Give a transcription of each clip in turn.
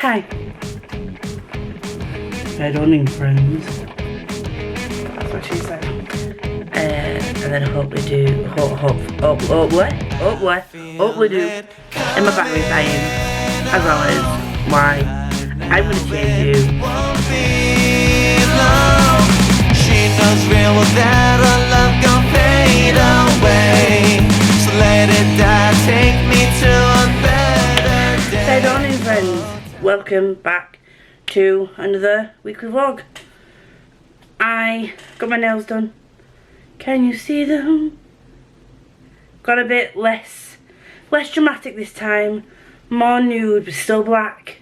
Hi. Head on in, friends. That's what she said. And then hopefully do, hopefully do, and my battery's dying, as well as why I'm gonna change you. She knows real well that our love gon' fade away. So let it die, take me to a better day. Head on in, friends. Welcome back to another weekly vlog. I got my nails done. Can you see them? Got a bit less dramatic this time. More nude, but still black.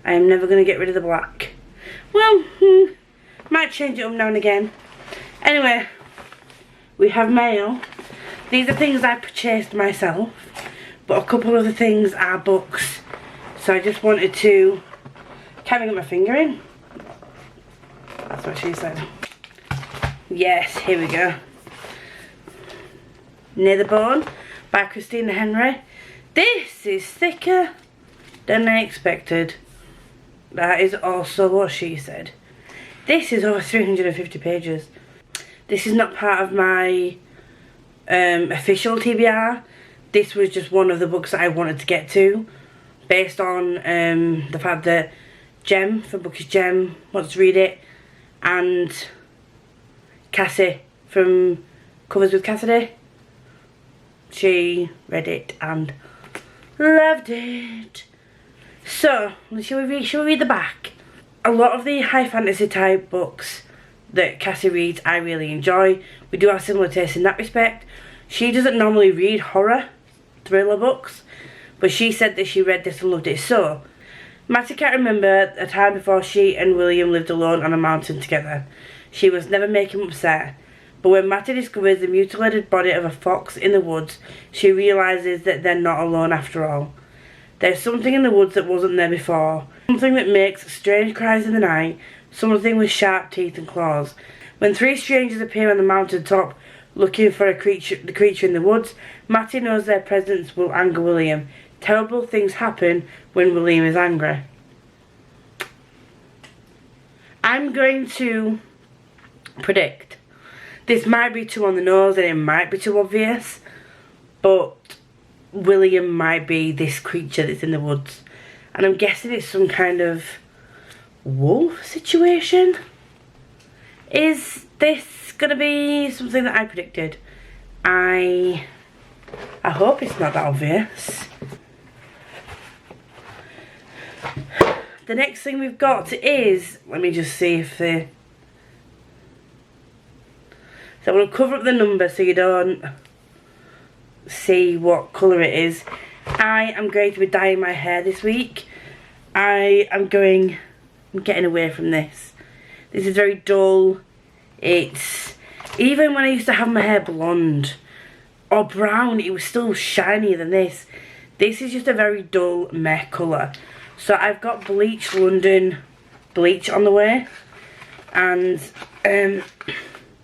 I am never going to get rid of the black. Well, might change it up now and again. Anyway, we have mail. These are things I purchased myself, but a couple of the things are books. So I just wanted to, can't even get my finger in. That's what she said. Yes, here we go. Near the Bone by Christina Henry. This is thicker than I expected. That is also what she said. This is over 350 pages. This is not part of my official TBR. This was just one of the books that I wanted to get to, based on the fact that Jem from Bookish Jem wants to read it, and Cassie from Covers with Cassidy, she read it and loved it. So, shall we read the back? A lot of the high fantasy type books that Cassie reads I really enjoy. We do have similar tastes in that respect. She doesn't normally read horror, thriller books, but she said that she read this and loved it. So, Mattie can't remember a time before she and William lived alone on a mountain together. She was never making him upset. But when Mattie discovers the mutilated body of a fox in the woods, she realises that they're not alone after all. There's something in the woods that wasn't there before. Something that makes strange cries in the night. Something with sharp teeth and claws. When three strangers appear on the mountain top looking for the creature in the woods, Mattie knows their presence will anger William. Terrible things happen when William is angry. I'm going to predict. This might be too on the nose and it might be too obvious, but William might be this creature that's in the woods. And I'm guessing it's some kind of wolf situation. Is this going to be something that I predicted? I hope it's not that obvious. The next thing we've got is, let me just see if the... So I'm going to cover up the number so you don't see what colour it is. I am going to be dyeing my hair this week. I'm getting away from this. This is very dull. It's, even when I used to have my hair blonde or brown, it was still shinier than this. This is just a very dull meh colour. So I've got Bleach London bleach on the way, and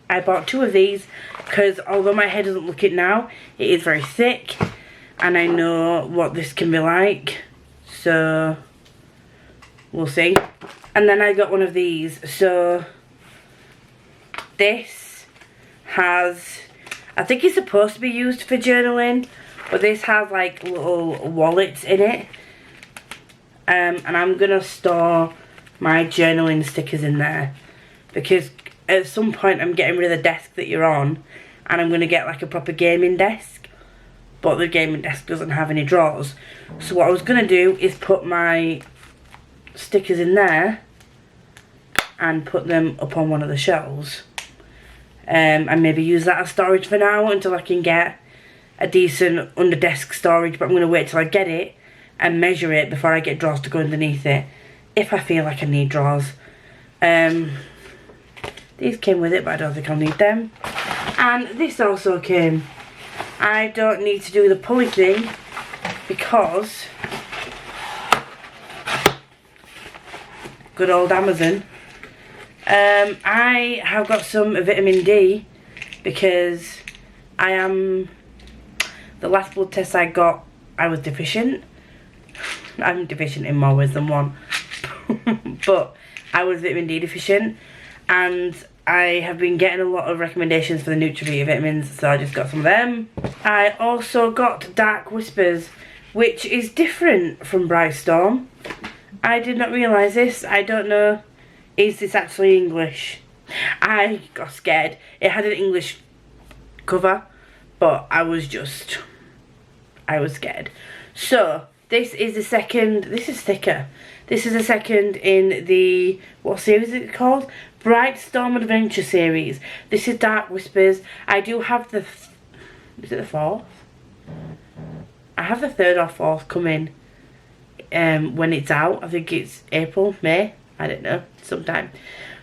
I bought two of these because although my hair doesn't look it now, it is very thick and I know what this can be like, so we'll see. And then I got one of these. So this has, I think it's supposed to be used for journaling, but this has like little wallets in it, and I'm gonna store my journaling stickers in there because at some point I'm getting rid of the desk that you're on and I'm going to get like a proper gaming desk, but the gaming desk doesn't have any drawers. So what I was going to do is put my stickers in there and put them up on one of the shelves, and maybe use that as storage for now until I can get a decent under desk storage. But I'm going to wait till I get it and measure it before I get drawers to go underneath it, if I feel like I need drawers. These came with it, but I don't think I'll need them. And this also came. I don't need to do the pulley thing because good old Amazon. I have got some vitamin D because the last blood test I got, I was deficient. I'm deficient in more ways than one. But I was vitamin D deficient, and I have been getting a lot of recommendations for the Nutrivita vitamins, so I just got some of them. I also got Dark Whispers, which is different from Bright Storm. I did not realise this. I don't know, is this actually English? I got scared. It had an English cover, but I was scared. So this is the second. This is thicker. This is the second in the, what series is it called? Bright Storm Adventure series. This is Dark Whispers. I do have the, is it the 4th? I have the 3rd or 4th coming when it's out. I think it's April, May, I don't know, sometime.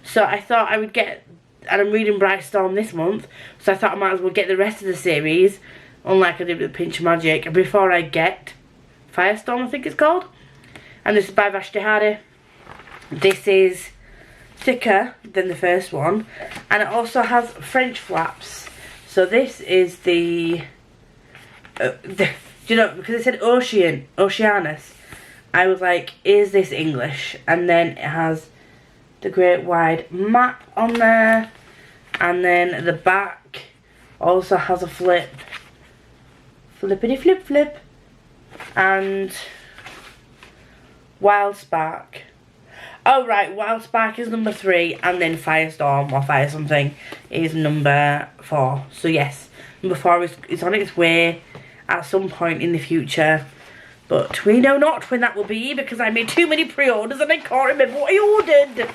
So I thought I would get, and I'm reading Bright Storm this month, so I thought I might as well get the rest of the series, unlike I did with Pinch of Magic, before I get Firestorm, I think it's called. And this is by Vashti Hardy. This is thicker than the first one, and it also has French flaps. So this is the you know, because it said Oceanus, I was like, is this English? And then it has the great wide map on there, and then the back also has a flippity flip, and Wild Spark. Oh right, Wild Spark is number 3, and then Firestorm or Fire something is number 4. So yes, number 4 is on its way at some point in the future, but we know not when that will be, because I made too many pre-orders and I can't remember what I ordered.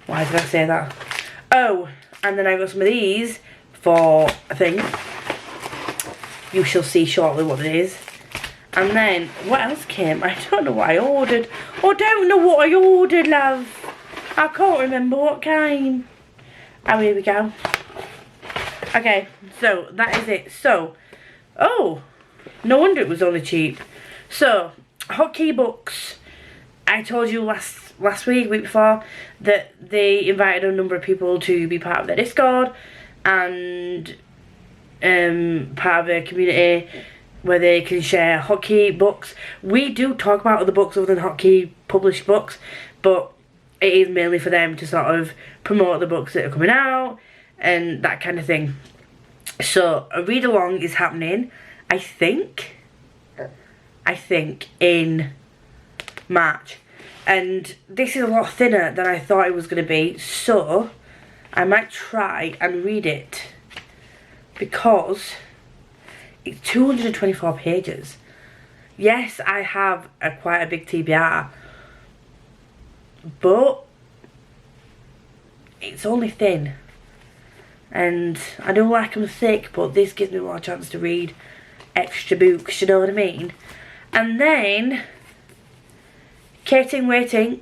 Why did I say that? Oh, and then I got some of these for a thing. You shall see shortly what it is. And then, what else came? I don't know what I ordered. I don't know what I ordered, love. I can't remember what came. Oh, here we go. Okay, so that is it. So, oh, no wonder it was only cheap. So, Hotkey Books. I told you last week before, that they invited a number of people to be part of their Discord and part of their community, where they can share Hotkey books. We do talk about other books other than Hotkey published books, but it is mainly for them to sort of promote the books that are coming out and that kind of thing. So a read along is happening, I think in March, and this is a lot thinner than I thought it was going to be, so I might try and read it, because it's 224 pages. Yes, I have quite a big TBR, but it's only thin. And I don't like them thick, but this gives me more chance to read extra books, you know what I mean? And then, Kate in Waiting.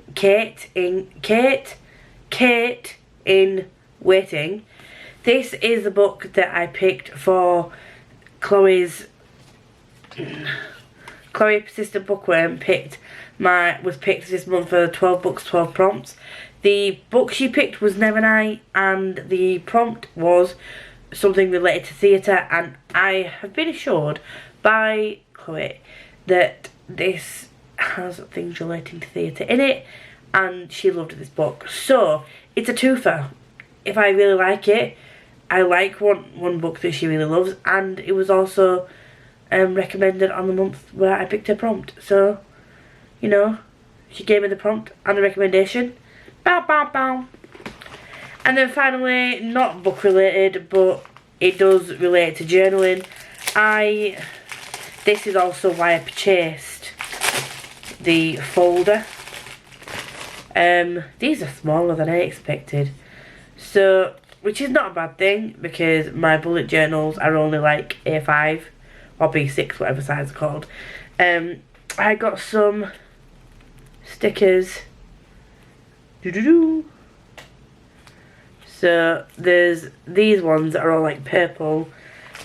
This is the book that I picked for Chloe Persistent Bookworm was picked this month for 12 books, 12 prompts. The book she picked was Never Night, and the prompt was something related to theatre, and I have been assured by Chloe that this has things relating to theatre in it, and she loved this book. So it's a twofer. If I really like it, I like one book that she really loves, and it was also recommended on the month where I picked her prompt. So, you know, she gave me the prompt and the recommendation. Bow, bow, bow. And then finally, not book related, but it does relate to journaling. This is also why I purchased the folder. These are smaller than I expected. So, which is not a bad thing, because my bullet journals are only like A5 or B6, whatever size it's called. I got some stickers. So there's these ones that are all like purple,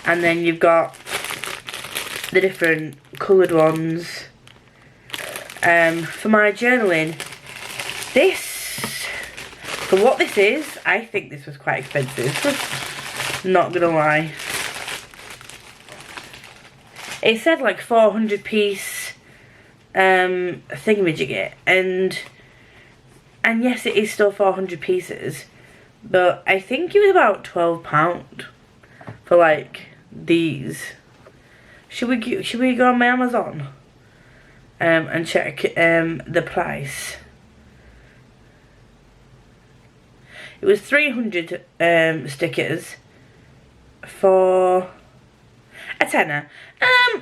and then you've got the different coloured ones. For my journaling, for what this is, I think this was quite expensive. Not gonna lie. It said like 400 piece thingamajigget, and yes, it is still 400 pieces, but I think it was about £12 for like these. Should we go on my Amazon and check the price? It was 300 stickers for a tenner.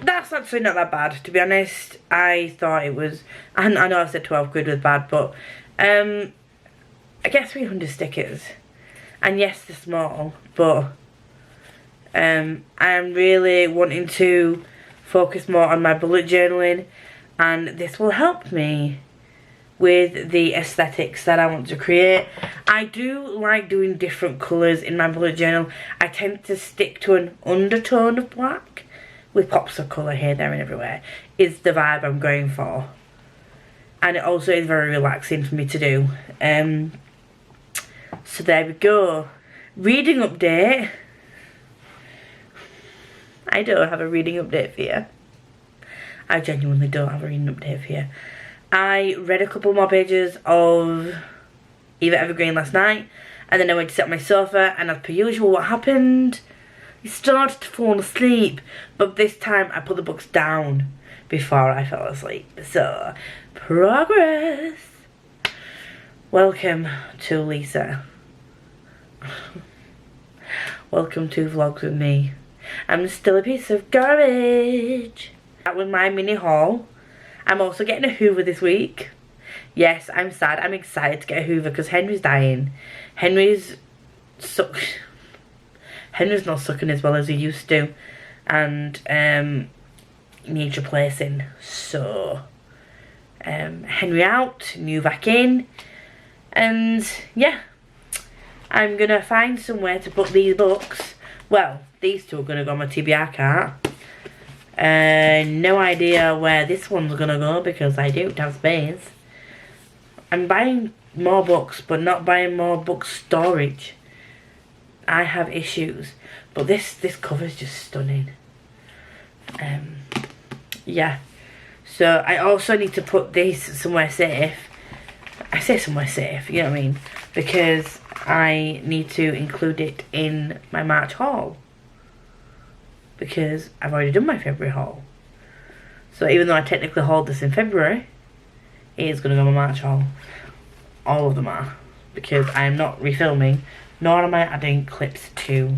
That's actually not that bad, to be honest. I thought it was, I know I said 12 quid was bad, but I get 300 stickers, and yes, they're small, but I'm really wanting to focus more on my bullet journaling, and this will help me with the aesthetics that I want to create. I do like doing different colours in my bullet journal. I tend to stick to an undertone of black with pops of colour here, there and everywhere is the vibe I'm going for. And it also is very relaxing for me to do. So there we go. Reading update. I don't have a reading update for you. I genuinely don't have a reading update for you. I read a couple more pages of Eva Evergreen last night, and then I went to sit on my sofa, and as per usual, what happened? I started to fall asleep, but this time I put the books down before I fell asleep. So, progress. Welcome to Lisa. Welcome to Vlogs with me. I'm still a piece of garbage. That was my mini haul. I'm also getting a Hoover this week. Yes, I'm sad. I'm excited to get a Hoover because Henry's dying. Henry's not sucking as well as he used to, and needs replacing. So Henry out, new back in, and yeah, I'm gonna find somewhere to put these books. Well, these two are gonna go on my TBR cart. No idea where this one's gonna go because I don't have space. I'm buying more books, but not buying more book storage. I have issues, but this cover's just stunning. Yeah. So I also need to put this somewhere safe. I say somewhere safe, you know what I mean? Because I need to include it in my March haul. Because I've already done my February haul. So even though I technically hauled this in February, it is going to go on my March haul. All of them are. Because I am not refilming, nor am I adding clips to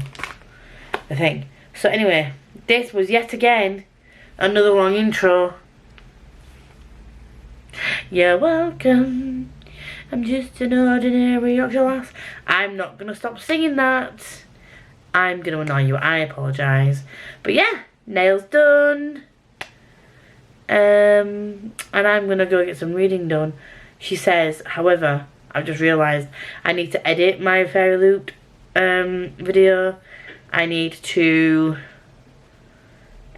the thing. So anyway, this was yet again another long intro. You're welcome. I'm just an ordinary Yorkshire lass. I'm not going to stop singing that. I'm going to annoy you. I apologise. But yeah, nails done. And I'm going to go get some reading done. She says, however, I've just realised I need to edit my Fairy Loot video. I need to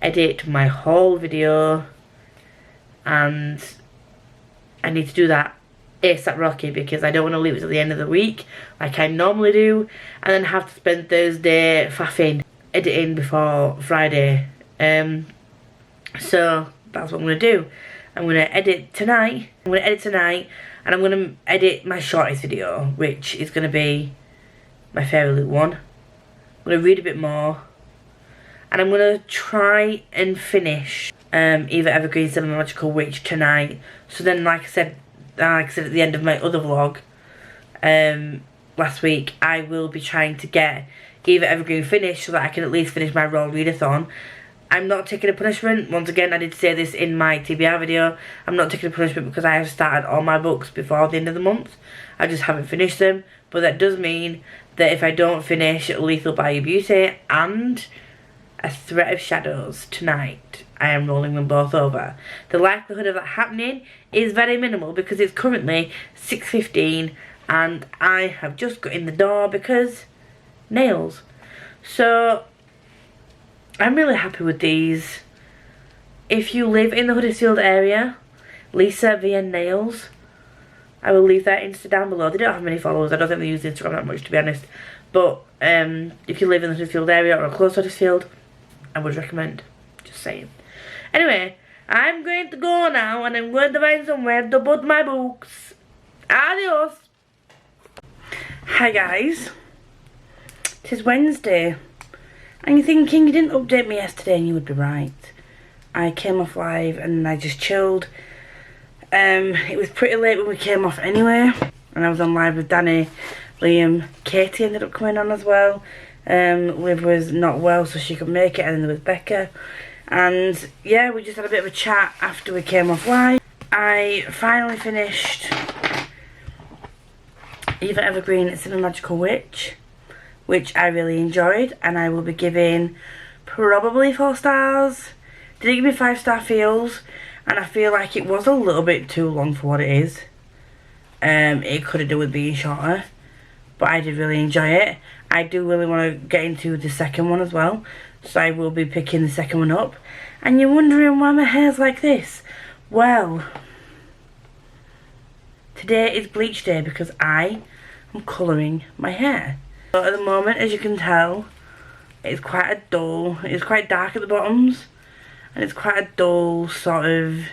edit my haul video. And I need to do that ASAP Rocky because I don't want to leave it till the end of the week like I normally do, and then have to spend Thursday faffing editing before Friday. So that's what I'm going to do. I'm going to edit tonight. And I'm going to edit my shortest video, which is going to be my Fairy Loot one. I'm going to read a bit more, and I'm going to try and finish Eva Evergreen's The Magical Witch tonight. So then, like I said at the end of my other vlog last week, I will be trying to get Eva Evergreen finished so that I can at least finish my Raw Readathon. I'm not taking a punishment. Once again, I did say this in my TBR video. I'm not taking a punishment because I have started all my books before the end of the month. I just haven't finished them. But that does mean that if I don't finish Lethal Bayou Beauty and A Threat of Shadows tonight, I am rolling them both over. The likelihood of that happening is very minimal because it's currently 6:15 and I have just got in the door because nails. So I'm really happy with these. If you live in the Huddersfield area, Lisa via Nails, I will leave their Insta down below. They don't have many followers. I don't think they use Instagram that much, to be honest. But if you live in the Huddersfield area or a close Huddersfield, I would recommend. Just saying. Anyway, I'm going to go now and I'm going to find somewhere to put my books. Adios. Hi guys. It is Wednesday. And you're thinking you didn't update me yesterday, and you would be right. I came off live and I just chilled. It was pretty late when we came off anyway. And I was on live with Danny, Liam, Katie ended up coming on as well. Liv was not well so she could make it, and then there was Becca. And yeah, we just had a bit of a chat after we came off live. I finally finished Eva Evergreen, It's a Magical Witch, which I really enjoyed, and I will be giving probably 4 stars. Did it give me 5-star feels, and I feel like it was a little bit too long for what it is. It could have done with being shorter, but I did really enjoy it. I do really want to get into the second one as well, so I will be picking the second one up. And you're wondering why my hair's like this? Well, today is bleach day because I am colouring my hair. So at the moment, as you can tell, it's quite a dull, it's quite dark at the bottoms, and it's quite a dull, sort of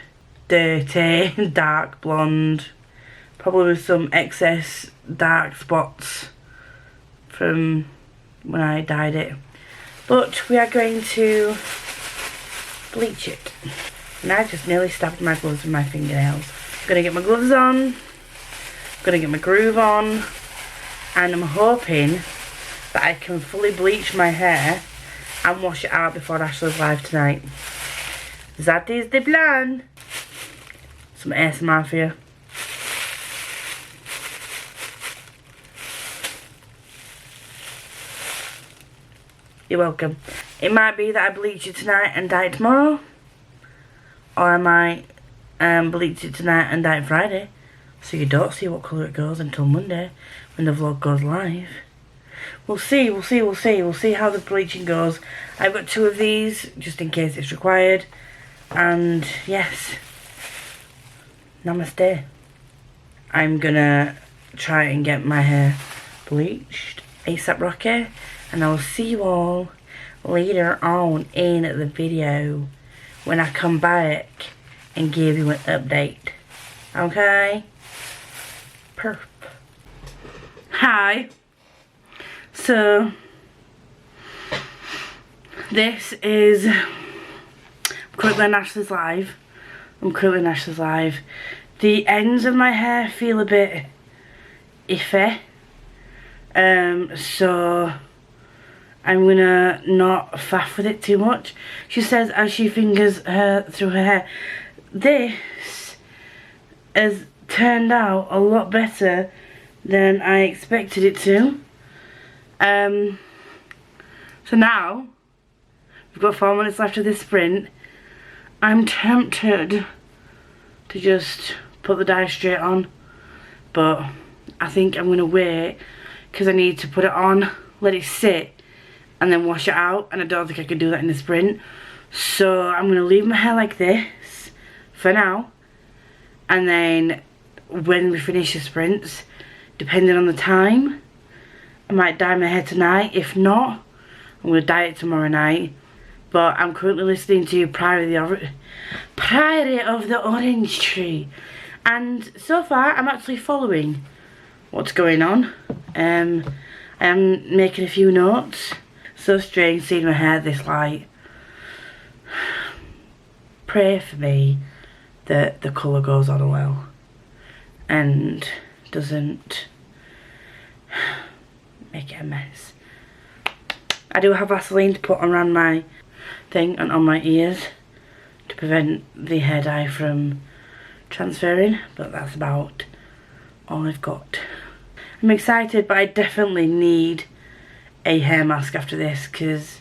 dirty, dark blonde, probably with some excess dark spots from when I dyed it. But we are going to bleach it. And I just nearly stabbed my gloves with my fingernails. I'm going to get my gloves on, I'm going to get my groove on, and I'm hoping that I can fully bleach my hair and wash it out before Ashley's live tonight. That is the plan. Some ASMR for you. You're welcome. It might be that I bleach it tonight and dye it tomorrow, or I might bleach it tonight and dye it Friday, so you don't see what colour it goes until Monday when the vlog goes live. We'll see, we'll see, we'll see. We'll see how the bleaching goes. I've got 2 of these just in case it's required. And yes, namaste. I'm gonna try and get my hair bleached ASAP Rocky, and I will see you all later on in the video when I come back and give you an update. Okay? Perp. Hi. So this is currently on Ashley's live. I'm currently on Ashley's live. The ends of my hair feel a bit iffy. So I'm gonna not faff with it too much. She says as she fingers her through her hair, this has turned out a lot better than I expected it to. So now we've got 4 minutes left of this sprint. I'm tempted to just put the dye straight on, but I think I'm gonna wait because I need to put it on, let it sit, and then wash it out, and I don't think I can do that in the sprint. So I'm gonna leave my hair like this for now, and then when we finish the sprints, depending on the time, I might dye my hair tonight. If not, I'm gonna dye it tomorrow night. But I'm currently listening to Priory of the Orange Tree, and so far I'm actually following what's going on. I am making a few notes. So strange seeing my hair this light. Pray for me that the colour goes on well and doesn't make it a mess. I do have Vaseline to put around my thing and on my ears to prevent the hair dye from transferring, but that's about all I've got. I'm excited, but I definitely need a hair mask after this because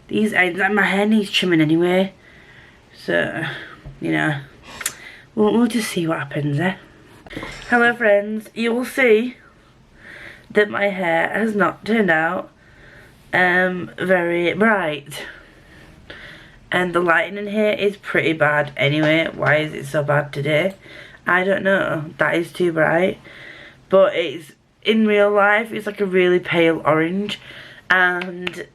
these my hair needs trimming anyway, so you know, we'll just see what happens, eh? Hello friends, you will see that my hair has not turned out very bright, and the lighting in here is pretty bad anyway. Why is it so bad today? I don't know. That is too bright, but it's in real life it's like a really pale orange, and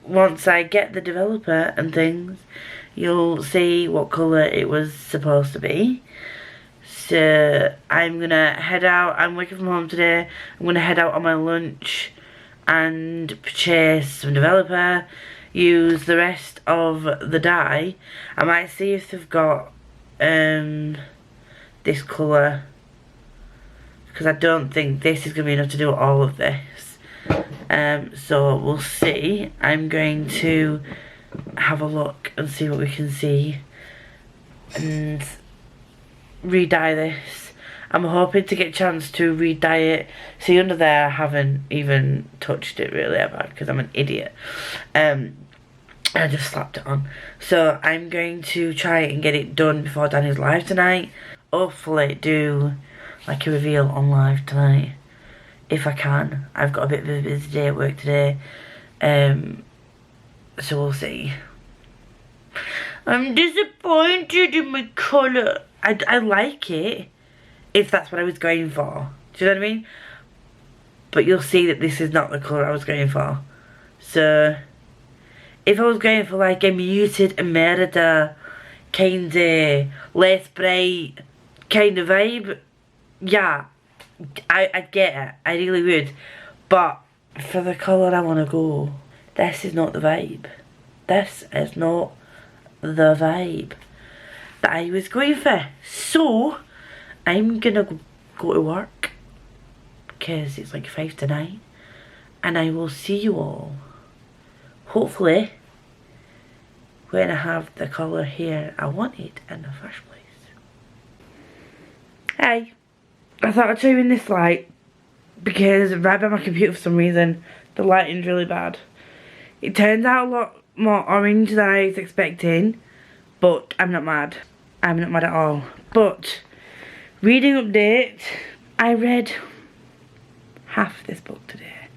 once I get the developer and things, you'll see what colour it was supposed to be. So I'm gonna head out. I'm working from home today. I'm gonna head out on my lunch and purchase some developer, use the rest of the dye. I might see if they've got this colour, because I don't think this is gonna be enough to do all of this. So we'll see. I'm going to have a look and see what we can see and re-dye this. I'm hoping to get a chance to re-dye it. See, under there I haven't even touched it really ever because I'm an idiot. I just slapped it on. So I'm going to try and get it done before Danny's live tonight. Hopefully do like a reveal on live tonight if I can. I've got a bit of a busy day at work today, so we'll see. I'm disappointed in my colour. I like it if that's what I was going for. Do you know what I mean? But you'll see that this is not the colour I was going for. So if I was going for like a muted emerita kind of less bright kind of vibe, yeah, I'd get it. I really would. But for the colour I want to go, this is not the vibe. This is not the vibe that I was going for. So I'm gonna go to work because it's like 5 to 9, and I will see you all hopefully when I have the colour here I wanted in the first place. Hey, I thought I'd show you in this light because right by my computer for some reason the lighting's really bad. It turns out a lot more orange than I was expecting, but I'm not mad. I'm not mad at all. But reading update, I read half this book today.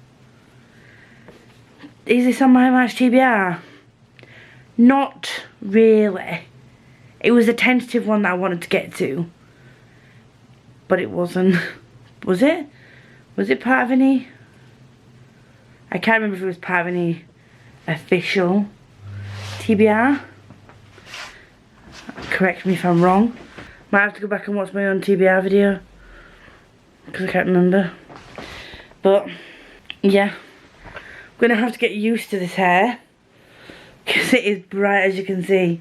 Is this on my March TBR? Not really. It was a tentative one that I wanted to get to, but it wasn't. Was it? Was it part of any? I can't remember if it was part of any official TBR. Correct me if I'm wrong. Might have to go back and watch my own TBR video because I can't remember. But yeah, I'm gonna have to get used to this hair because it is bright, as you can see.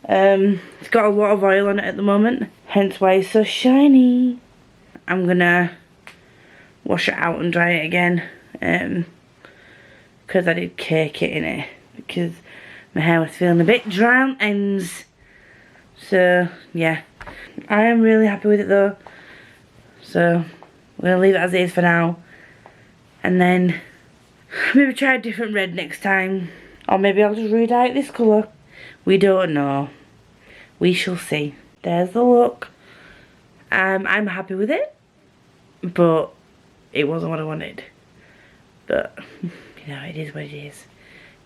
It's got a lot of oil on it at the moment, hence why it's so shiny. I'm gonna wash it out and dry it again because I did cake it in it because my hair was feeling a bit dry on ends. So yeah, I am really happy with it though. So we're gonna leave it as it is for now, and then maybe try a different red next time, or maybe I'll just re-dye it this colour. We don't know. We shall see. There's the look. I'm happy with it, but it wasn't what I wanted. But you know, it is what it is.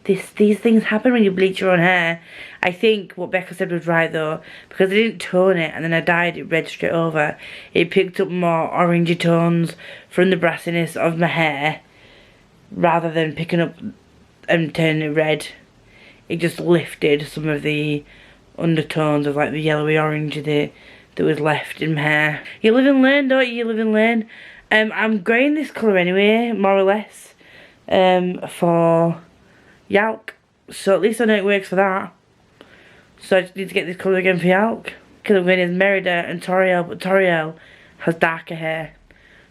These things happen when you bleach your own hair. I think what Becca said was right though, because I didn't tone it and then I dyed it red straight over. It picked up more orangey tones from the brassiness of my hair, rather than picking up and turning it red. It just lifted some of the undertones of like the yellowy orange that was left in my hair. You live and learn, don't you? You live and learn. I'm greying this colour anyway, more or less, for Yalk, so at least I know it works for that. So I just need to get this colour again for Yalk, because I'm going as Merida and Toriel, but Toriel has darker hair,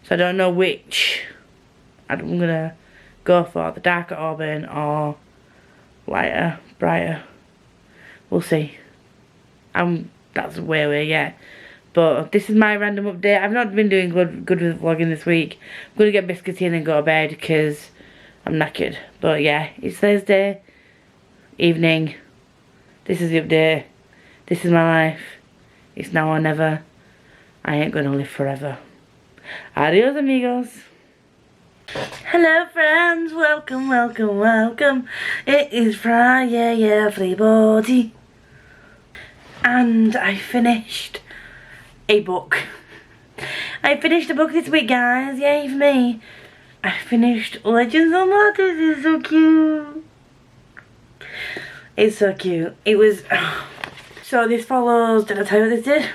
so I don't know which I'm gonna go for, the darker auburn or lighter, brighter. We'll see. That's way yet. But this is my random update. I've not been doing good with vlogging this week. I'm gonna get biscuits in and go to bed because I'm knackered. But yeah, it's Thursday evening. This is the update. This is my life. It's now or never. I ain't gonna live forever. Adios, amigos. Hello, friends. Welcome, welcome, welcome. It is Friday, everybody. And I finished a book. I finished a book this week, guys. Yay for me. I finished Legends of Mortis. This is so cute. It's so cute. It was... So this follows... Did I tell you what this did?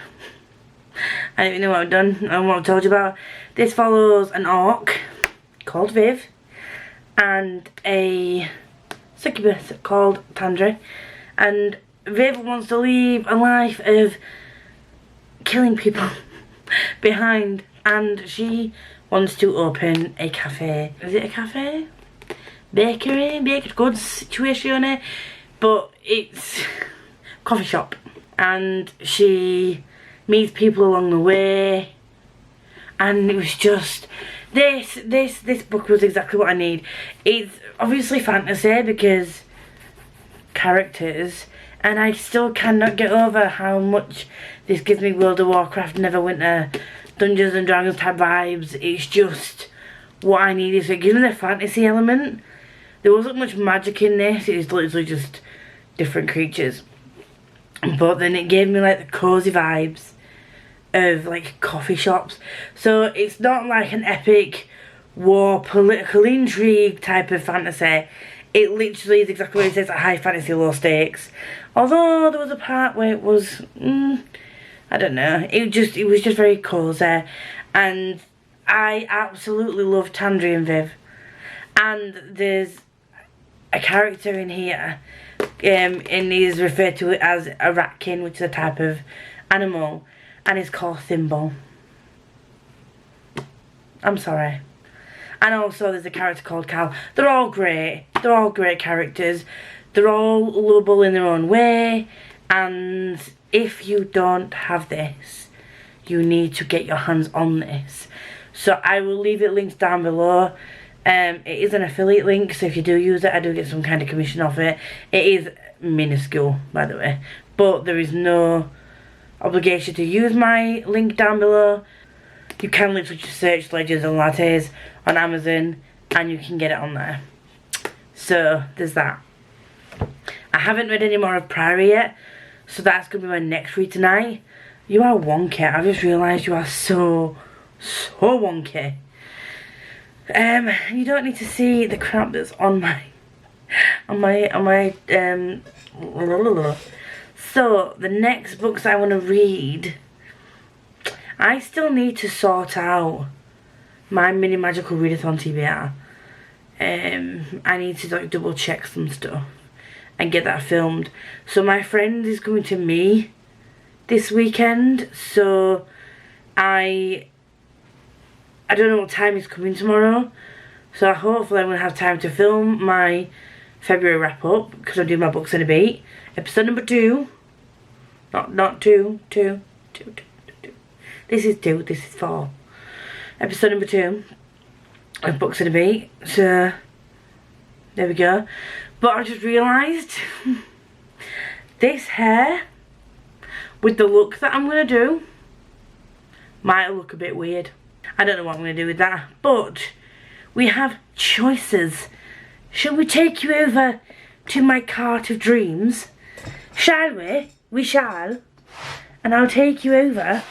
I don't even know what I've done and what I've told you about. This follows an orc called Viv and a succubus called Tandre. And Viv wants to leave a life of killing people behind, and she wants to open a cafe. Is it a cafe? Bakery? Baked goods situation, but it's coffee shop. And she meets people along the way, and it was just this book was exactly what I need. It's obviously fantasy because characters, and I still cannot get over how much this gives me World of Warcraft, Neverwinter, Dungeons and Dragons type vibes. It's just what I needed. So it gives me the fantasy element. There wasn't much magic in this, it was literally just different creatures. But then it gave me like the cozy vibes of like coffee shops. So it's not like an epic war, political intrigue type of fantasy. It literally is exactly what it says, a high fantasy, low stakes. Although there was a part where it was, I don't know, it was just very cozy. And I absolutely love Tandre and Viv. And there's a character in here, and he's referred to as a ratkin, which is a type of animal, and it's called Thimble. I'm sorry. And also there's a character called Cal. They're all great. They're all great characters. They're all lovable in their own way. And if you don't have this, you need to get your hands on this. So I will leave it linked down below. It is an affiliate link, so if you do use it, I do get some kind of commission off it. It is minuscule, by the way. But there is no obligation to use my link down below. You can literally just search Legends and Lattes on Amazon and you can get it on there. So there's that. I haven't read any more of Priory yet, so that's going to be my next read tonight. You are wonky. I've just realised you are so wonky. You don't need to see the crap that's on my so the next books I want to read, I still need to sort out my mini magical readathon TBR. I need to like double check some stuff and get that filmed. So my friend is coming to me this weekend, so I don't know what time he's coming tomorrow, so hopefully I'm going to have time to film my February wrap up, because I'm doing my books in a beat. Episode number 2, not 2. This is 2, this is 4. Episode number 2 of Books in a Beat, so there we go. But I just realised this hair with the look that I'm going to do might look a bit weird. I don't know what I'm going to do with that, but we have choices. Shall we take you over to my cart of dreams? Shall we? We shall. And I'll take you over.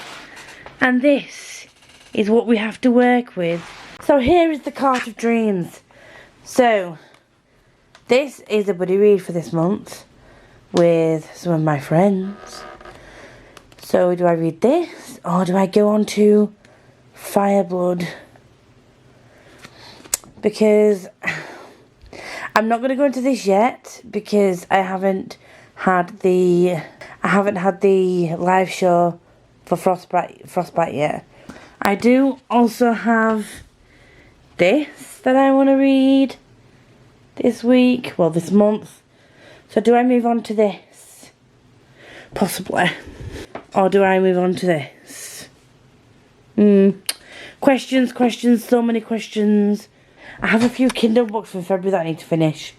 And this is what we have to work with. So here is the cart of dreams. So this is a buddy read for this month with some of my friends. So do I read this or do I go on to Fireblood? Because I'm not going to go into this yet because I haven't had the live show for Frostbite yet. I do also have this that I want to read this week, well this month. So do I move on to this? Possibly. Or do I move on to this? Questions, so many questions. I have a few Kindle books from February that I need to finish,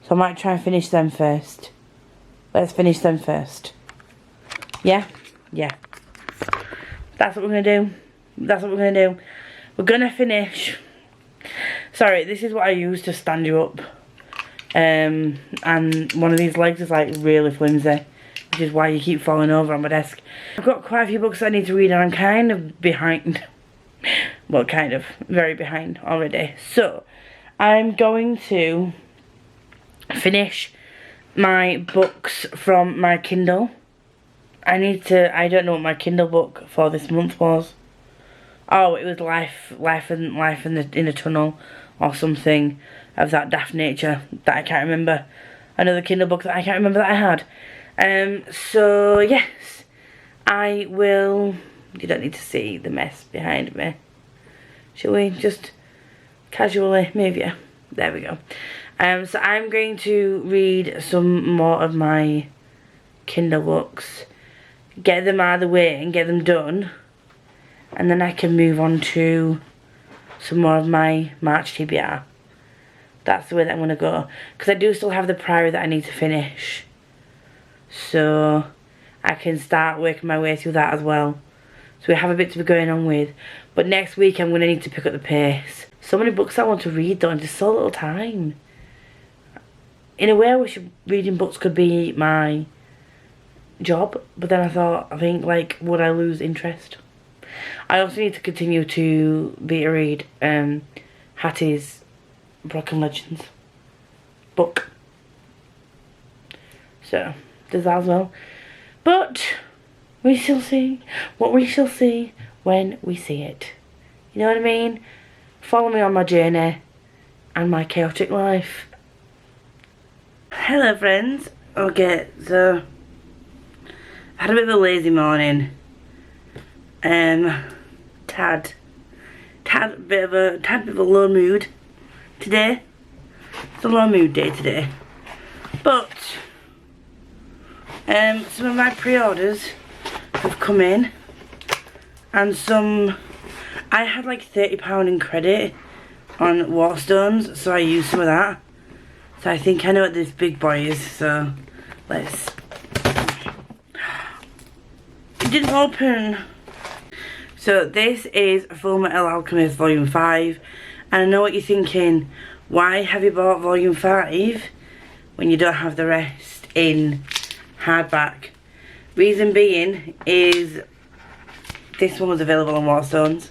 so I might try and finish them first. Let's finish them first. Yeah? Yeah. That's what we're going to do. That's what we're going to do. We're going to finish. Sorry, this is what I use to stand you up. And one of these legs is like really flimsy, which is why you keep falling over on my desk. I've got quite a few books I need to read and I'm kind of behind. Well, kind of. Very behind already. So, I'm going to finish my books from my Kindle. I don't know what my Kindle book for this month was. Oh, it was Life in a Tunnel or something of that daft nature that I can't remember. Another Kindle book that I can't remember that I had. So yes, I will. You don't need to see the mess behind me. Shall we just casually move you? There we go. So I'm going to read some more of my Kindle books, get them out of the way and get them done, and then I can move on to some more of my March TBR. That's the way that I'm going to go, because I do still have the Priory that I need to finish, so I can start working my way through that as well. So we have a bit to be going on with, but next week I'm going to need to pick up the pace. So many books I want to read though, and just so little time. In a way I wish reading books could be my job, but then I think like, would I lose interest? I also need to continue to beta read Hattie's Broken Legends book. So there's that as well. But we shall see what we shall see when we see it. You know what I mean? Follow me on my journey and my chaotic life. Hello friends. Okay, so I had a bit of a lazy morning. Tad bit of a low mood today. It's a low mood day today. But some of my pre-orders have come in, and I had like £30 in credit on Waterstones, so I used some of that. So I think I know what this big boy is, so let's. It didn't open. So this is Fullmetal Alchemist Volume 5, and I know what you're thinking, why have you bought Volume 5 when you don't have the rest in hardback? Reason being is this one was available on Waterstones,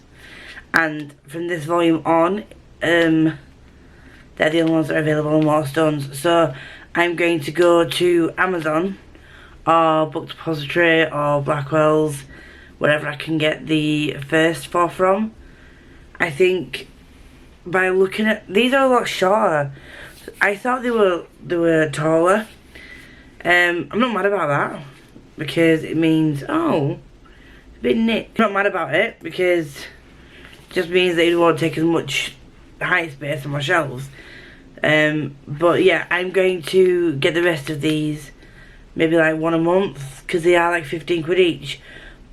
and from this volume on, they're the only ones that are available on Waterstones. So I'm going to go to Amazon or Book Depository or Blackwell's, wherever I can get the first 4 from. I think by looking at these are a lot shorter. I thought they were taller. I'm not mad about that, because it means, oh, it's a bit knit. I'm not mad about it because it just means that it won't take as much height space on my shelves. But yeah, I'm going to get the rest of these, maybe like one a month, because they are like 15 quid each.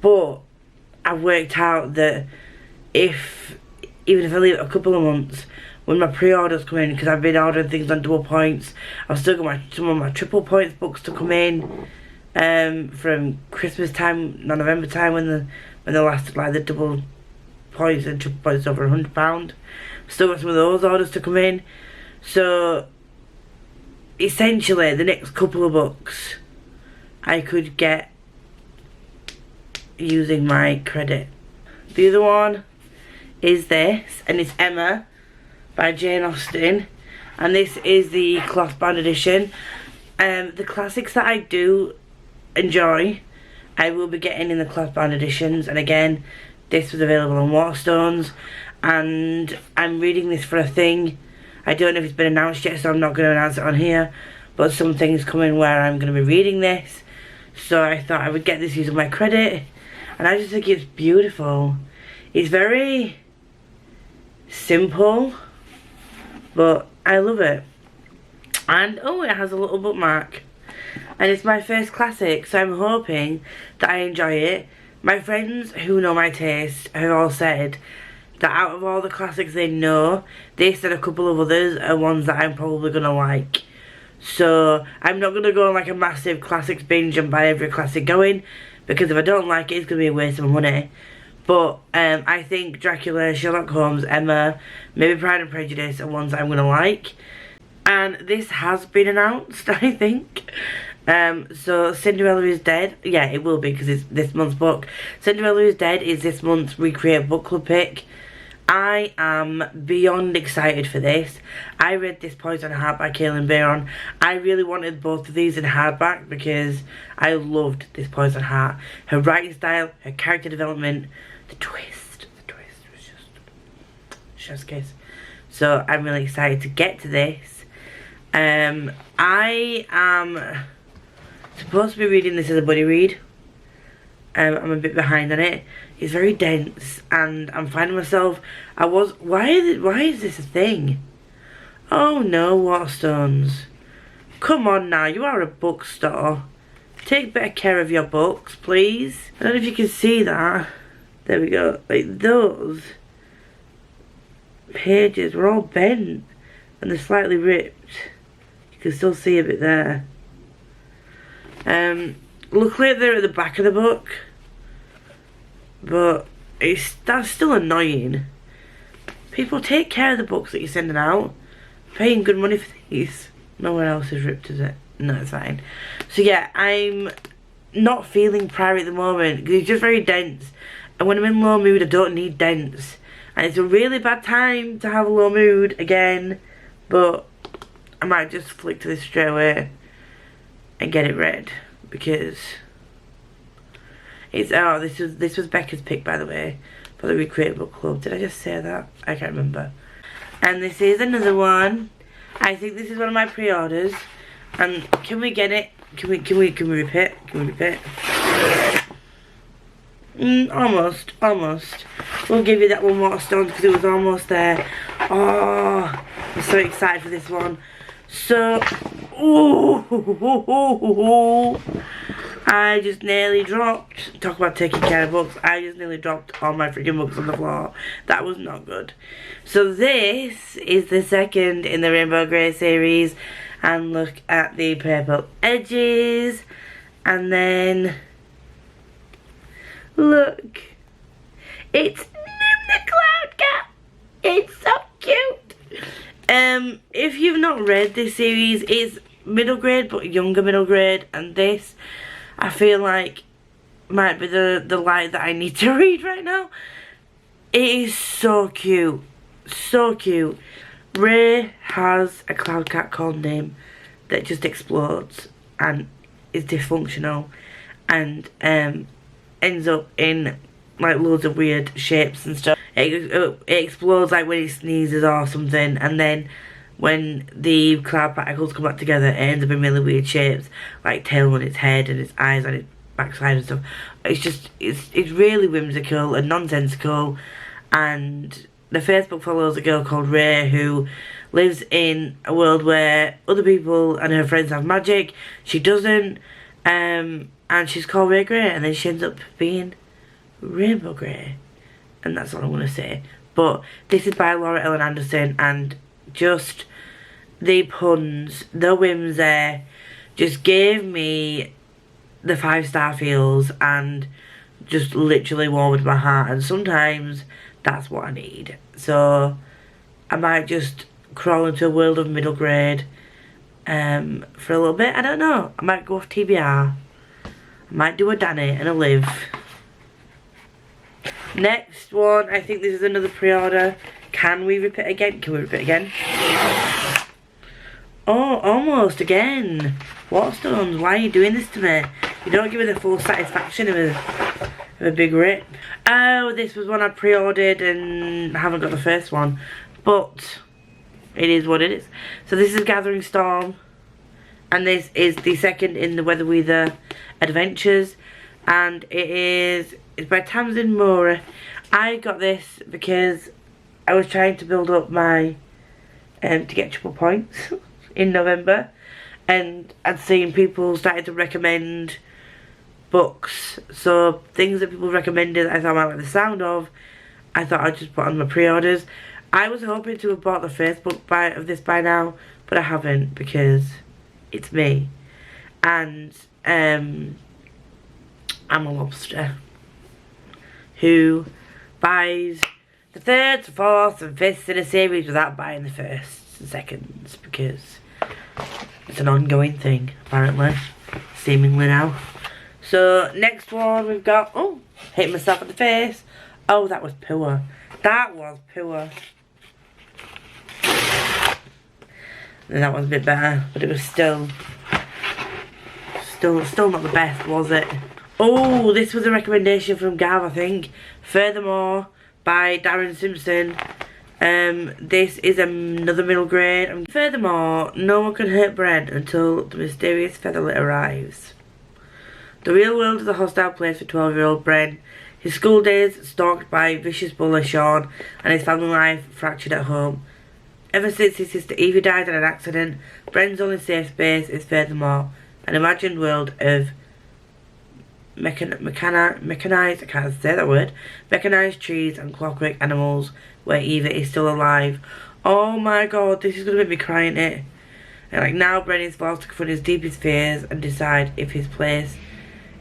But I've worked out that even if I leave it a couple of months, when my pre-orders come in, because I've been ordering things on double points, I've still got some of my triple points books to come in from Christmas time, November time, when they lasted like the double points and triple points over £100. Still got some of those orders to come in. So essentially the next couple of books I could get using my credit. The other one is this, and it's Emma by Jane Austen, and this is the cloth bound edition. The classics that I do enjoy I will be getting in the cloth bound editions, and again this was available on Waterstones, and I'm reading this for a thing. I don't know if it's been announced yet, so I'm not going to announce it on here, but something's coming where I'm going to be reading this, so I thought I would get this using my credit. And I just think it's beautiful. It's very simple, but I love it. And oh, it has a little bookmark. And it's my first classic, so I'm hoping that I enjoy it. My friends who know my taste have all said that out of all the classics they know, this and a couple of others are ones that I'm probably going to like. So I'm not going to go on like a massive classics binge and buy every classic going, because if I don't like it, it's going to be a waste of money. But I think Dracula, Sherlock Holmes, Emma, maybe Pride and Prejudice are ones that I'm going to like. And this has been announced, I think. So Cinderella is Dead. Yeah, it will be, because it's this month's book. Cinderella is Dead is this month's Recreate Book Club pick. I am beyond excited for this. I read This Poison Heart by Kaylin Bayron. I really wanted both of these in hardback because I loved This Poison Heart. Her writing style, her character development, the twist was just chef's kiss. So I'm really excited to get to this. I am supposed to be reading this as a buddy read. I'm a bit behind on it. It's very dense, and I'm finding myself. Why is this a thing? Oh no, Waterstones. Come on now, you are a bookstore. Take better care of your books, please. I don't know if you can see that. There we go. Like those pages were all bent, and they're slightly ripped. You can still see a bit there. Luckily they're at the back of the book. But that's still annoying. People, take care of the books that you're sending out. Paying good money for these. Nowhere else is ripped, is it? No, it's fine. So yeah, I'm not feeling Priory at the moment because it's just very dense. And when I'm in low mood, I don't need dense. And it's a really bad time to have a low mood again. But I might just flick to this straight away and get it read because it's this was Becca's pick, by the way, for the Recreate Book Club. Did I just say that? I can't remember. And this is another one. I think this is one of my pre-orders. And can we get it? Can we rip it? Can we rip it? Almost. We'll give you that one, Waterstones, because it was almost there. Oh, I'm so excited for this one. So, I just nearly dropped, talk about taking care of books, I just nearly dropped all my freaking books on the floor. That was not good. So this is the second in the Rainbow Grey series, and look at the purple edges, and then look, it's Nim the Cloud Cat. It's so cute. If you've not read this series, it's middle grade but younger middle grade, and this I feel like might be the light that I need to read right now. It is so cute. So cute. Ray has a cloud cat called Nim that just explodes and is dysfunctional and ends up in like loads of weird shapes and stuff. It explodes like when he sneezes or something, and then when the cloud particles come back together, it ends up in really weird shapes, like tail on its head and its eyes on its backside and stuff. It's just, it's really whimsical and nonsensical. And the first book follows a girl called Ray who lives in a world where other people and her friends have magic. She doesn't, and she's called Ray Grey, and then she ends up being Rainbow Grey. And that's all I'm going to say. But this is by Laura Ellen Anderson, and just the puns, the whims there, just gave me the 5-star feels and just literally warmed my heart. And sometimes that's what I need. So I might just crawl into a world of middle grade for a little bit. I don't know. I might go off TBR. I might do a Danny and a Liv. Next one, I think this is another pre-order. Can we rip it again? Can we rip it again? Oh, almost again. Waterstones, why are you doing this to me? You don't give me the full satisfaction of a big rip. Oh, this was one I pre-ordered and I haven't got the first one. But it is what it is. So this is Gathering Storm. And this is the second in the Weather Weather Adventures. And it's by Tamsin Mora. I got this because I was trying to build up my to get triple points in November, and I'd seen people started to recommend books, so things that people recommended I thought I might like the sound of, I thought I'd just put on my pre-orders. I was hoping to have bought the first book of this by now, but I haven't because it's me, and I'm a lobster who buys the thirds, fourths and fifths in a series without buying the firsts and seconds, because it's an ongoing thing apparently, seemingly now. So next one we've got, oh, hit myself in the face, Oh, that was poor. That was poor. And that was a bit better, but it was still not the best, was it? Oh, this was a recommendation from Gav, I think. Furthermore, by Darren Simpson. This is another middle grade. Furthermore, no one can hurt Brent until the mysterious featherlet arrives. The real world is a hostile place for 12-year-old Brent. His school days stalked by vicious bully Sean, and his family life fractured at home. Ever since his sister Evie died in an accident, Brent's only safe space is Furthermore, an imagined world of mechanized, I can't say that word, mechanized trees and clockwork animals where Eva is still alive. Oh my god, this is going to make me cry, in it. And like now Brent is forced to confront his deepest fears and decide if his place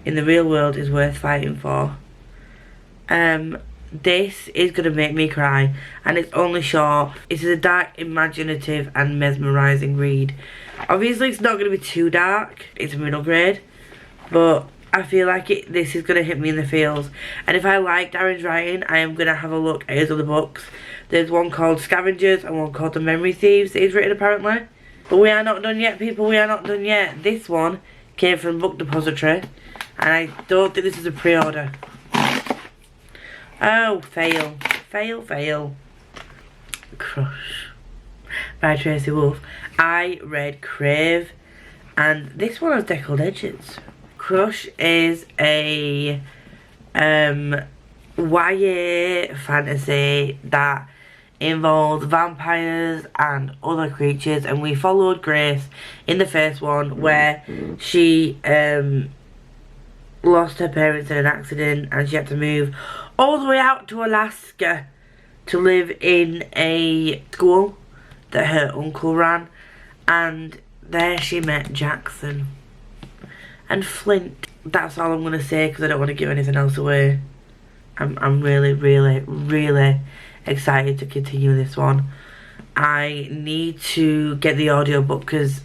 in the real world is worth fighting for. This is going to make me cry, and it's only short. It is a dark, imaginative and mesmerising read. Obviously it's not going to be too dark, it's a middle grade, but I feel like this is going to hit me in the feels. And if I like Darren's writing, I am going to have a look at his other books. There's one called Scavengers and one called The Memory Thieves that he's written apparently. But we are not done yet, people, we are not done yet. This one came from Book Depository, and I don't think this is a pre-order. Oh, fail. Fail, fail. Crush by Tracy Wolff. I read Crave, and this one has deckled edges. Crush is a YA fantasy that involves vampires and other creatures, and we followed Grace in the first one where she lost her parents in an accident and she had to move all the way out to Alaska to live in a school that her uncle ran, and there she met Jackson and Flint. That's all I'm going to say because I don't want to give anything else away. I'm really, really, really excited to continue this one. I need to get the audiobook because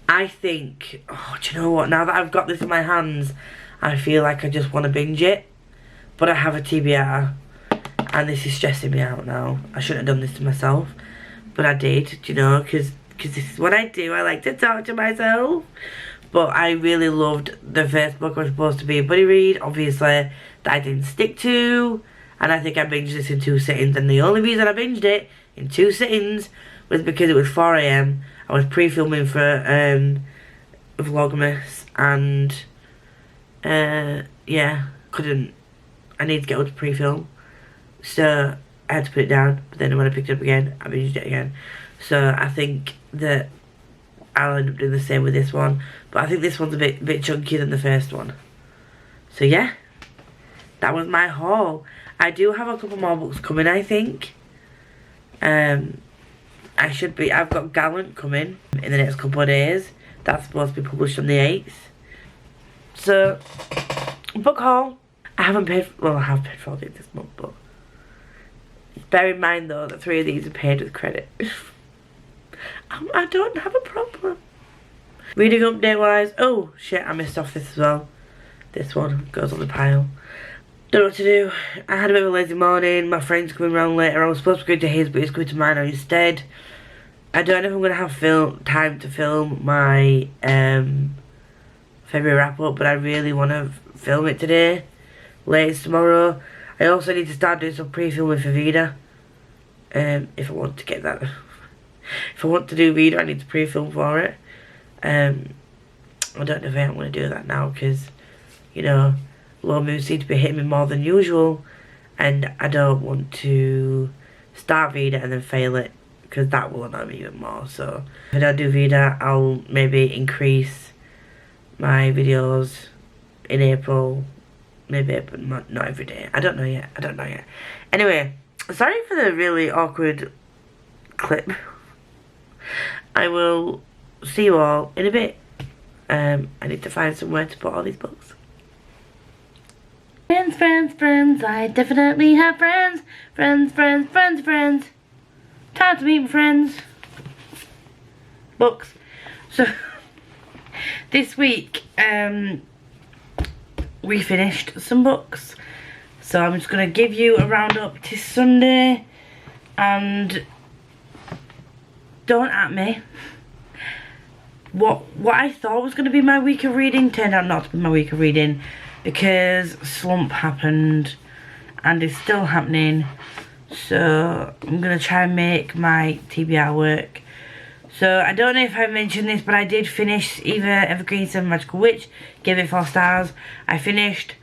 I think, oh, do you know what, now that I've got this in my hands, I feel like I just want to binge it. But I have a TBR, and this is stressing me out now. I shouldn't have done this to myself, but I did, you know, because this is what I do. I like to talk to myself. But I really loved the first book. It was supposed to be a buddy read, obviously, that I didn't stick to. And I think I binged this in 2 sittings. And the only reason I binged it in 2 sittings was because it was 4 AM. I was pre-filming for Vlogmas. And, yeah, I need to get up to pre-film. So I had to put it down. But then when I picked it up again, I binged it again. So I think that I'll end up doing the same with this one. But I think this one's a bit chunkier than the first one. So yeah, that was my haul. I do have a couple more books coming, I think. I've got Gallant coming in the next couple of days. That's supposed to be published on the 8th. So, book haul. I have paid for all these this month, but bear in mind though that 3 of these are paid with credit. I don't have a problem. Reading update wise, oh shit, I missed off this as well. This one goes on the pile. Don't know what to do. I had a bit of a lazy morning. My friend's coming round later. I was supposed to go to his, but he's coming to mine instead. I don't know if I'm going to have time to film my February wrap up, but I really want to film it today. Latest tomorrow. I also need to start doing some pre-filming for Vida. If I want to get that. If I want to do Vida, I need to pre-film for it. I don't know if I'm going to do that now because, you know, low mood seems to be hitting me more than usual, and I don't want to start Vida and then fail it because that will annoy me even more. So if I don't do Vida, I'll maybe increase my videos in April, maybe, but not every day. I don't know yet. Anyway, sorry for the really awkward clip. I will see you all in a bit. I need to find somewhere to put all these books. Friends, I definitely have friends. Friends. Time to meet my friends. Books. So, this week, we finished some books. So I'm just going to give you a roundup this Sunday, and don't at me. What I thought was going to be my week of reading turned out not to be my week of reading, because slump happened and is still happening. So I'm going to try and make my TBR work. So I don't know if I mentioned this, but I did finish either Evergreen 7 Magical Witch, gave it 4 stars. I finished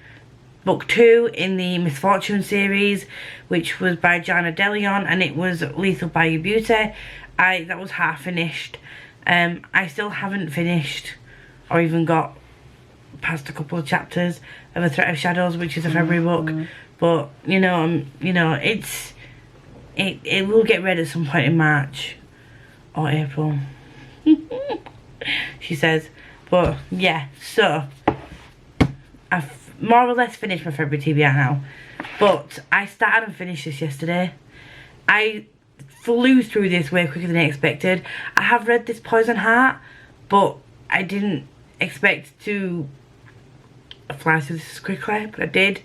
book 2 in the Misfortune series, which was by Jana DeLeon, and it was Lethal by Your Beauty. That was half finished. I still haven't finished or even got past a couple of chapters of A Threat of Shadows, which is a February book. But you know, it will get read at some point in March or April. She says. But yeah, so I've more or less finished my February TBR now. But I started and finished this yesterday. I flew through this way quicker than I expected. I have read this Poison Heart, but I didn't expect to fly through this as quickly, but I did.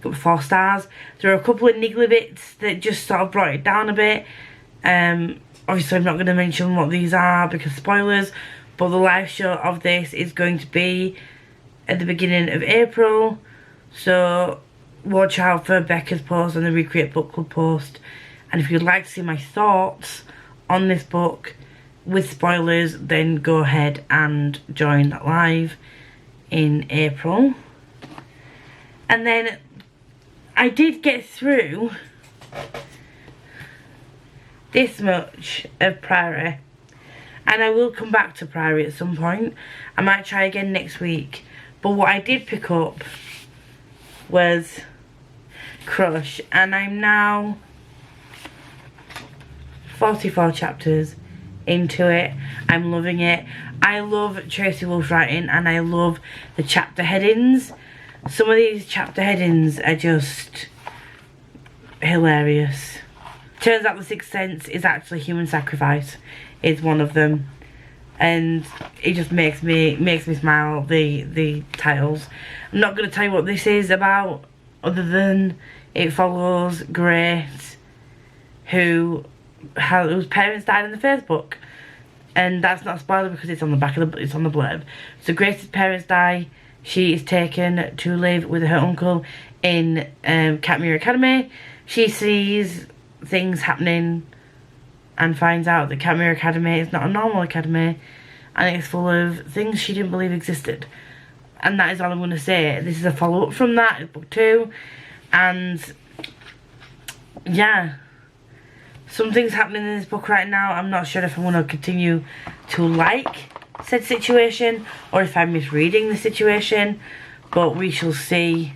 Got 4 stars. There are a couple of niggly bits that just sort of brought it down a bit. Obviously I'm not going to mention what these are because spoilers, but the live show of this is going to be at the beginning of April, so watch out for Becca's post and the Recreate Book Club post. And if you'd like to see my thoughts on this book with spoilers, then go ahead and join that live in April. And then I did get through this much of Priory, and I will come back to Priory at some point. I might try again next week, but what I did pick up was Crush, and I'm now 44 chapters into it. I'm loving it. I love Tracy Wolf's writing, and I love the chapter headings. Some of these chapter headings are just hilarious. Turns out The Sixth Sense is actually human sacrifice is one of them, and it just makes me smile, the titles. I'm not going to tell you what this is about, other than it follows Grace, whose parents died in the first book, and that's not a spoiler because it's on the back of the blurb. So Grace's parents die. She is taken to live with her uncle in Catmere Academy. She sees things happening and finds out that Catmere Academy is not a normal academy, and it's full of things she didn't believe existed. And that is all I'm going to say. This is a follow-up from that. It's book 2, and yeah, something's happening in this book right now. I'm not sure if I'm going to continue to like said situation or if I'm misreading the situation, but we shall see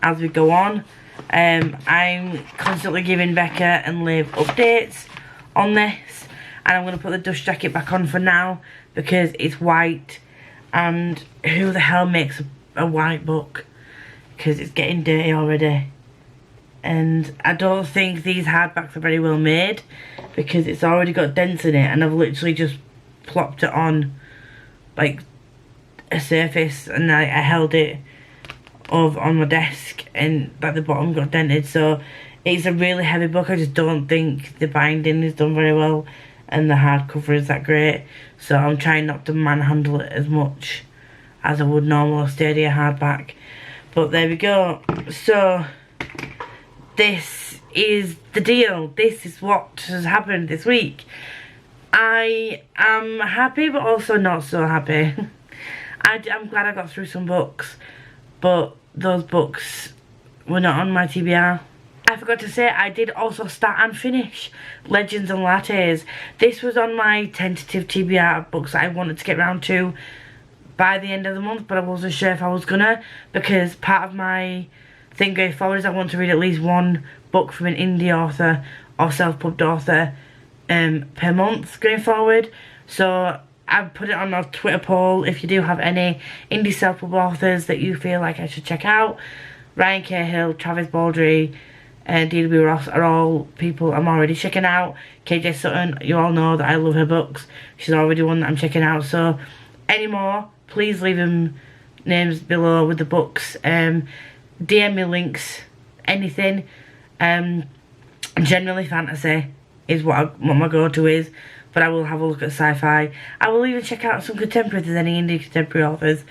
as we go on. I'm constantly giving Becca and Liv updates on this, and I'm going to put the dust jacket back on for now because it's white, and who the hell makes a white book, because it's getting dirty already. And I don't think these hardbacks are very well made because it's already got dents in it, and I've literally just plopped it on like a surface, and I held it on my desk, and like the bottom got dented. So it's a really heavy book. I just don't think the binding is done very well, and the hardcover is that great. So I'm trying not to manhandle it as much as I would normal sturdier hardback. But there we go. So this is the deal. This is what has happened this week. I am happy, but also not so happy. I'm glad I got through some books, but those books were not on my TBR. I forgot to say, I did also start and finish Legends and Lattes. This was on my tentative TBR books that I wanted to get round to by the end of the month, but I wasn't sure if I was gonna, because part of my thing going forward is I want to read at least one book from an indie author or self-pubbed author per month going forward. So I put it on our Twitter poll. If you do have any indie self-pub authors that you feel like I should check out, Ryan Cahill, Travis Baldry, and D.W. Ross are all people I'm already checking out. KJ Sutton, you all know that I love her books. She's already one that I'm checking out. So any more, please leave them names below with the books. DM me links anything. Generally fantasy is what my go-to is, but I will have a look at sci-fi. I will even check out some contemporary if there's any indie contemporary authors,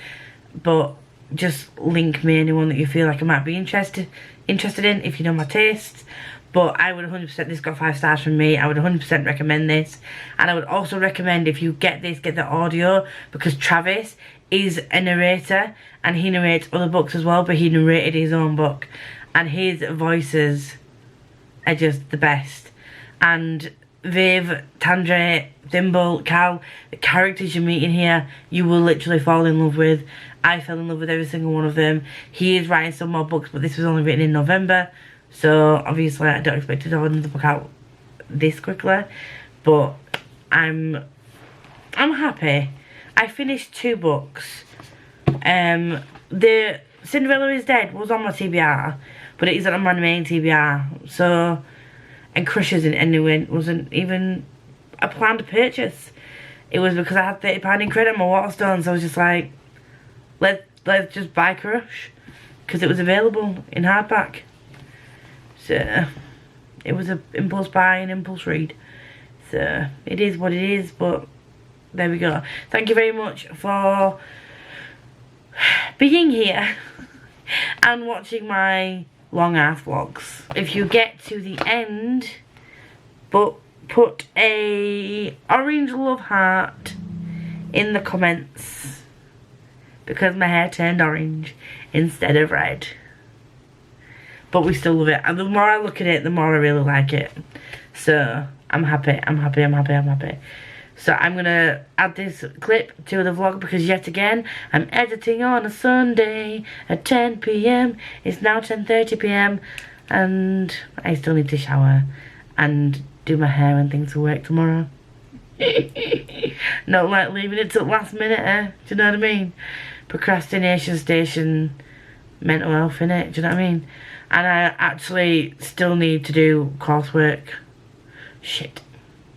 but just link me anyone that you feel like I might be interested in if you know my tastes. But I would 100%, this got 5 stars from me, I would 100% recommend this. And I would also recommend, if you get this, get the audio, because Travis is a narrator and he narrates other books as well, but he narrated his own book and his voices are just the best. And Viv, Tandre, Thimble, Cal, the characters you meet in here, you will literally fall in love with. I fell in love with every single one of them. He is writing some more books, but this was only written in November, so obviously I don't expect to have another book out this quickly. But I'm happy. I finished 2 books. The Cinderella is Dead was on my TBR, but it isn't on my main TBR. So, and Crushes in anyway wasn't even a planned purchase. It was because I had £30 in credit on my Waterstones, so I was just like, let's just buy Crush, because it was available in hardback. So it was an impulse buy and impulse read. So it is what it is, but there we go. Thank you very much for being here and watching my long ass vlogs. If you get to the end, but put a orange love heart in the comments, because my hair turned orange instead of red. But we still love it, and the more I look at it, the more I really like it. So I'm happy. So I'm gonna add this clip to the vlog, because yet again I'm editing on a Sunday at 10 PM. It's now 10:30 PM and I still need to shower and do my hair and things for work tomorrow. Not like leaving it till the last minute, eh? Do you know what I mean? Procrastination station, mental health, innit? Do you know what I mean? And I actually still need to do coursework. Shit.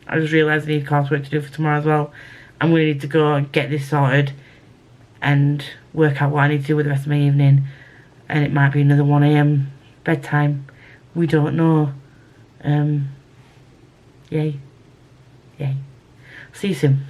I just realised I need coursework to do for tomorrow as well. I'm going to need to go and get this sorted and work out what I need to do with the rest of my evening. And it might be another 1 AM bedtime. We don't know. Yay. See you soon.